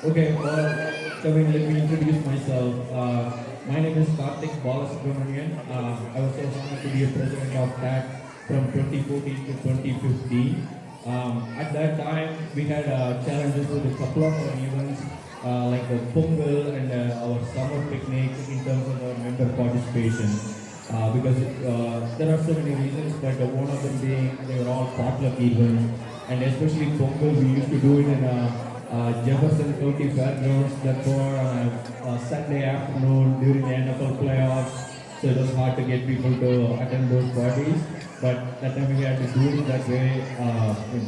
Okay, Kevin, let me introduce myself. My name is Karthik Balasubramanian. I was so honored to be a president of TAC from 2014 to 2015. At that time, we had challenges with a couple of our events, like the Pongal and our summer picnic in terms of our member participation. Because there are so many reasons, but one of them being they were all potluck events, and especially Pongal, we used to do it in Jefferson County Fairgrounds that were on a Sunday afternoon during the NFL playoffs. So it was hard to get people to attend those parties. But that time we had to do it that way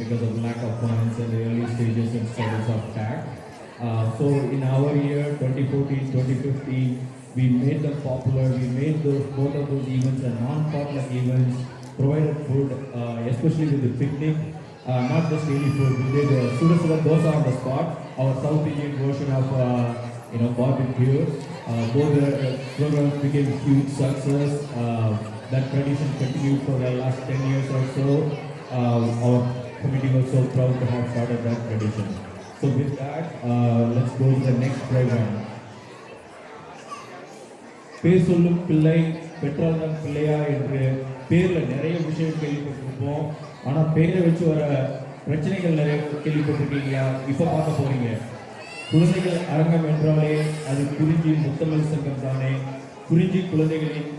because of lack of funds and the early stages and stages of TAC. So in our year 2014-2015, we made them popular. We made both of those events a non-potluck events, provided food, especially with the picnic. Not just really food. We did Suda dosa on the spot, our South Indian version of barbecue. Both the programs became a huge success. That tradition continued for the last 10 years or so. Our committee was so proud to have started that tradition. So with that, let's go to the next program. பேர் சொல்லும் பிள்ளை பெற்றால்தான் பிள்ளையா என்று பேரில் நிறைய விஷயம் கேள்விப்பட்டிருப்போம். ஆனால் பேரை வச்சு வர பிரச்சனைகள் நிறைய கேள்விப்பட்டிருக்கீங்களா? இப்போ பார்க்க போறீங்க. குழந்தைகள் அரங்கம் என்றாலே அது குறிஞ்சி முத்தமிழ் சங்கம் தானே. குறிஞ்சி குழந்தைகளின்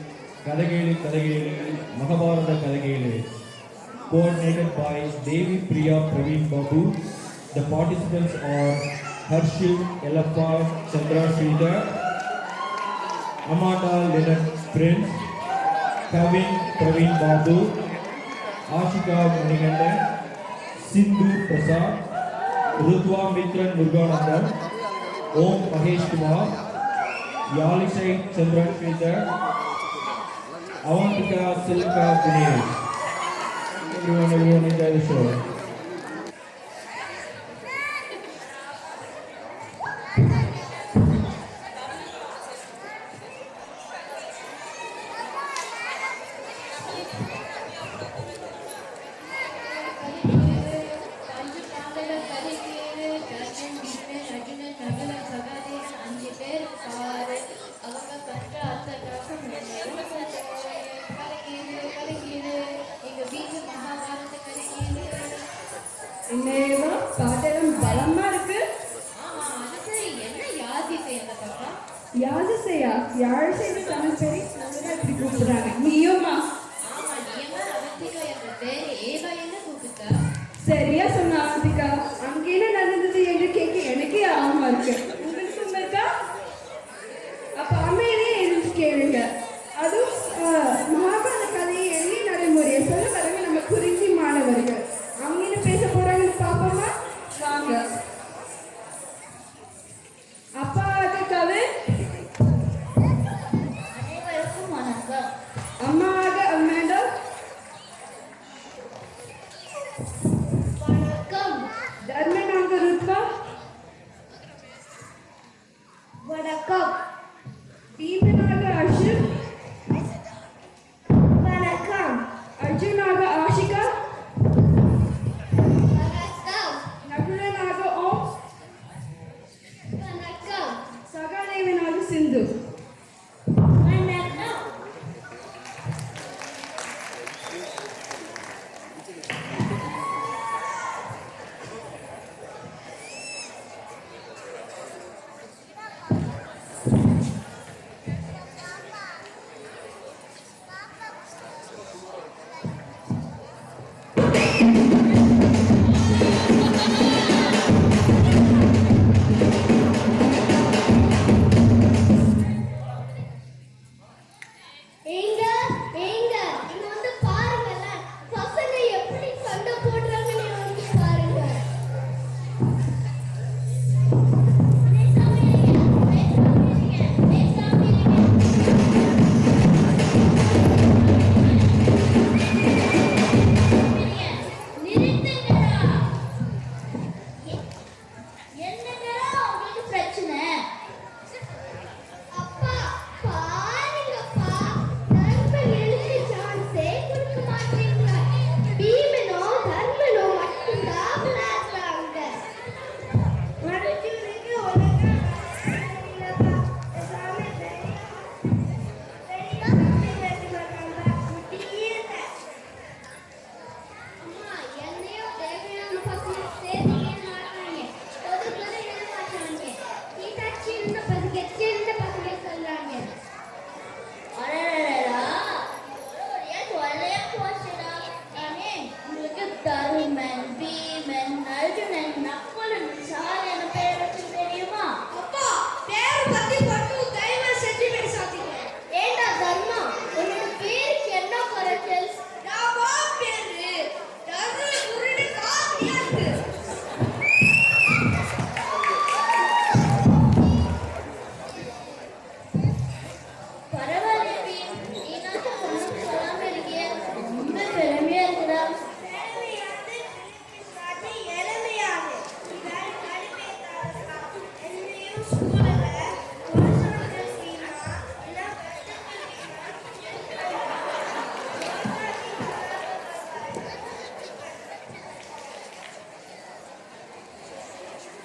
கதைகேளு Mahabharata கதைகேளு. Coordinated by Devi Priya Praveen Babu. The participants are Harshil Elappa Chandra Sridhar, Amanda Leonard Prince, Kevin Praveen Babu, Ashika Manigandan, Sindhu Prasad, Rudwa Mitran Muruganandan, Om Mahesh Kumar, Yalisai Chandran Sridhar, Avantika Silka Dinesh. Everyone enjoy the show. சரியா சொன்ன ஆதிகா. அங்க என்ன நடந்தது என்று கேட்க எனக்கே ஆர்வமா இருக்கு. உங்களுக்கு இருக்கா? அப்ப அமைதியே இருந்து கேளுங்க. அதுவும் மகாபாரத கதையை எண்ணி நடைமுறையை சொல்ல வரவங்க நம்ம குறிஞ்சி மாணவர்கள். அவங்க என்ன பேச போறாங்கன்னு பார்ப்போமா? வாங்க. அப்பா அது கதை. அனைவருக்கும் வணக்கம். அம்மா ஆக அம்மாண்டா. தர்மனாக ருத்வா. வணக்கம். தீபனாக அர்ஷித். வணக்கம். அர்ஜுனாக ஆஷிகா. வணக்கம். நகுலனாக ஓம். வணக்கம். சகாதேவனாக சிந்து. வணக்கம். சின்ன பசங்க சொல்றாங்க. அடடடடா, ஒரே தொல்லையா போச்சுடா. நானே உங்களுக்கு தருமன், பீமன், அர்ஜுனன், நக்குலன், சாலையான பேர் வச்சு தெரியுமா? அப்பா பேர் பத்தி மட்டும் தயவு செஞ்சு பேசாதீங்க. ஏண்டா தர்மா, உன்னோட பேருக்கு என்ன குறைச்சல்? யாவா பேரு தரு குருடு காத்தியா இருக்கு. பரவாயில்ல பீம், நீனாச்சும் ஒண்ணும் சொல்லாம இருக்கியே, ரொம்ப பெருமையா இருக்குடா. எளிமையாது சாதி எளிமையாது இதால் கடுமையாதா. என்னையும் ஸ்கூல்ல ஒரு சொல்றது சீனா இல்ல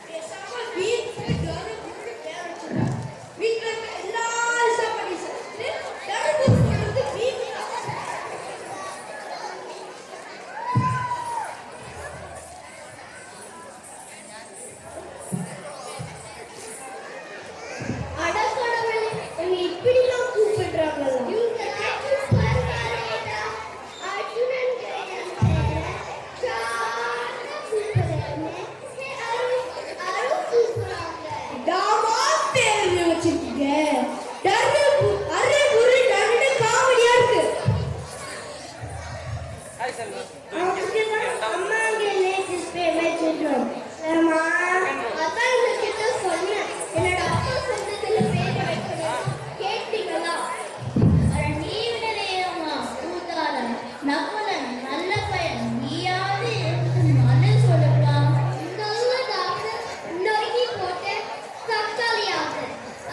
பேசாம வீட்டுல தரு குருடு பேர் வச்சிருக்கா. வீட்டுல இருக்க எல்லாரும் சாப்பாடு சாப்பிட்டு தரு குருடு வீட்டுல அடக்கடவுளே, என்னை இப்படிலாம் கூப்பிடுறாங்களா? இவங்க சூப்பர் காரேடா. அர்ஜுனன் கையன் சான கூப்பிடுறாங்க. அரு கூப்பிடுறாங்க. தாமா பேர் வச்சிருக்கீங்க. டர்ரு அரே குரு டர்ரு காமெடியா இருக்கு. அம்மா இங்க லேட்டஸ்ட் பேர் வச்சிருக்கோம். அம்மா அதான் உங்ககிட்ட சொன்னேன். என்னோட அப்பா சொந்தத்துல பேர் வைக்கணும். கேட்டீங்களா? அட நீ விடலையம்மா ஊதாரன் நகுலன் நல்ல பையன். நீயாவது எனக்கு நல்லது சொல்லப்பா. நல்லதாக நொறுக்கி போட்டு தக்காளியாக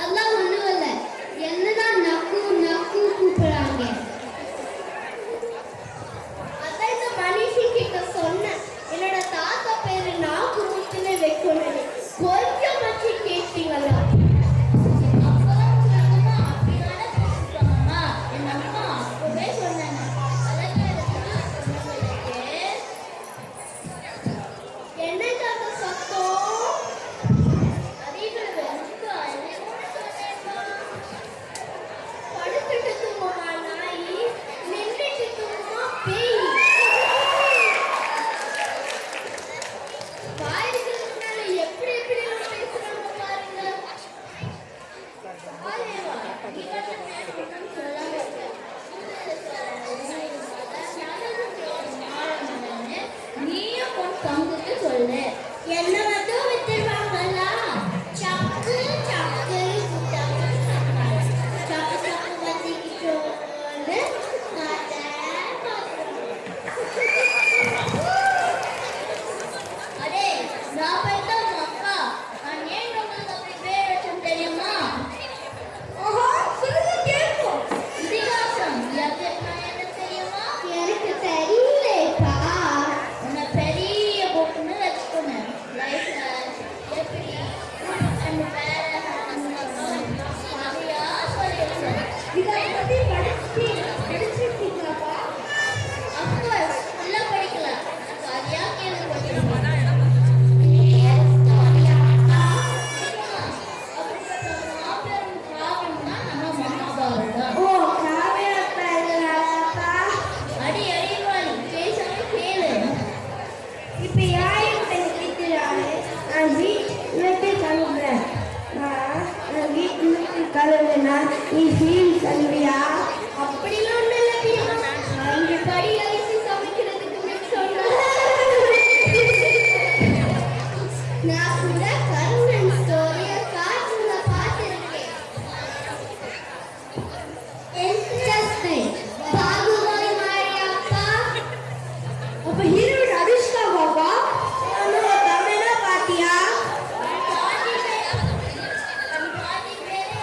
அதெல்லாம் ஒண்ணும் இல்ல. என்னதான் நக்கு நக்கு கூப்பிடுறாங்க. அதான் இந்த மனுஷன் கிட்ட சொன்னேன். என்னோட தாத்தா பேரு நாக்கு முத்துன்னு வைக்கணும். கொஞ்சம் வச்சு கேட்டீங்களா? அப்பதான் சொல்லணுமா? அப்படினால கூப்பிட்டாங்கம்மா. என் அம்மா அப்பவே சொன்னாங்க. அதெல்லாம் இருக்குன்னா உங்களுக்கு என்னக்காக சத்தம்? அதிக ரொம்ப அதிகமா சொன்னேன்மா. படுத்துட்டு தூங்குமா நாய், நின்றுட்டு தூங்குமா பேய். வாயிலுக்கு முன்னால எப்படி எப்படிலாம் பேசுறாங்க பாருங்க. ஆரேவா, இவன் நேரம் சொல்லாம இருக்க. நீயும் உன் பங்குக்கு சொல்லு. என்ன மட்டும் வித்துருவாங்களா? சக்கு சக்கு சக்கு சக்கு சக்கு வத்திக்கு சொல்லு. அடே, நான் போயிட்டா உங்க அப்பா. நான் ஏன் உங்களுக்கு அப்படி பேர் வச்சேன் தெரியுமா? ஆஹா சொல்லுங்க கேட்போம். இதிகாசம் எதுனா என்ன தெரியுமா? எனக்கு தெரியலப்பா. உன்னை பெரிய பொண்ணு வச்சுக்கணும். லைஃப்ல எப்படி அந்த வேலை நிறையா சொல்லியிருக்கேன். இதை பத்தி படிச்சிருக்கீங்களாப்பா? அஃப்கோர்ஸ் உள்ள படிக்கல. சரியா கேள்விப்பட்டிருக்கேன். ஓ காவியா பேரலாப்பா. அடி அடிவாளி பேசாம கேளு. இப்ப யாரும் பேசிக்கிறாரு. நான் வீட்டுக்கு கிளம்புறேன். நான் வீட்டுக்கு கிளம்புனா நீ ஃபீல் பண்ணுவியா? அப்படிலாம் ஒண்ணும் இல்ல பிரியா. நான் இங்க கறி அரிசி சமைக்கிறதுக்கு சொன்னேன். நான் கூட கர்ணன் ஸ்டோரிய காட்டுல பார்த்திருக்கேன். இன்ட்ரெஸ்டிங். பாகுபலி மாதிரியாப்பா? அப்ப ஹீரோயின் அனுஷ்கா பாப்பா? தமிழா பாத்தியா? பாதி பேரே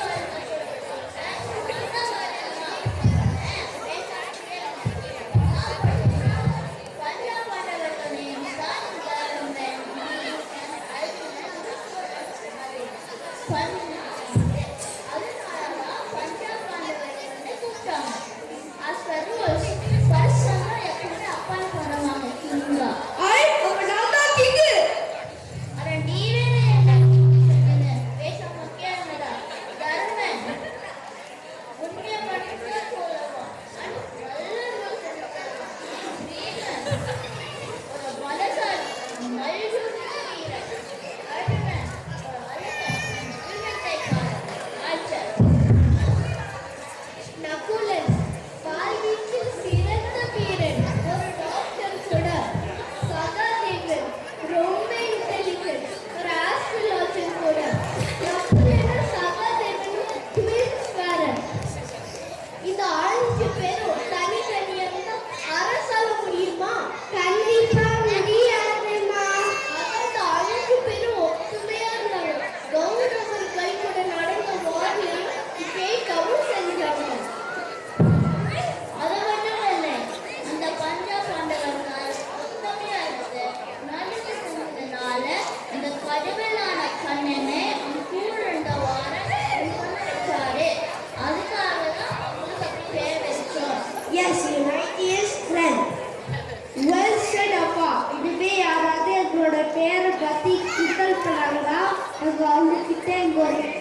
அவங்க கிட்ட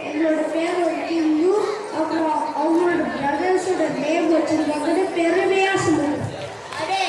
எங்களோட பேர் இன்னும் அப்புறம் அவங்களோட பிரதர்ஸோட நேம் வச்சிருக்காங்கன்னு பெருமையா சொல்லுங்க. அடே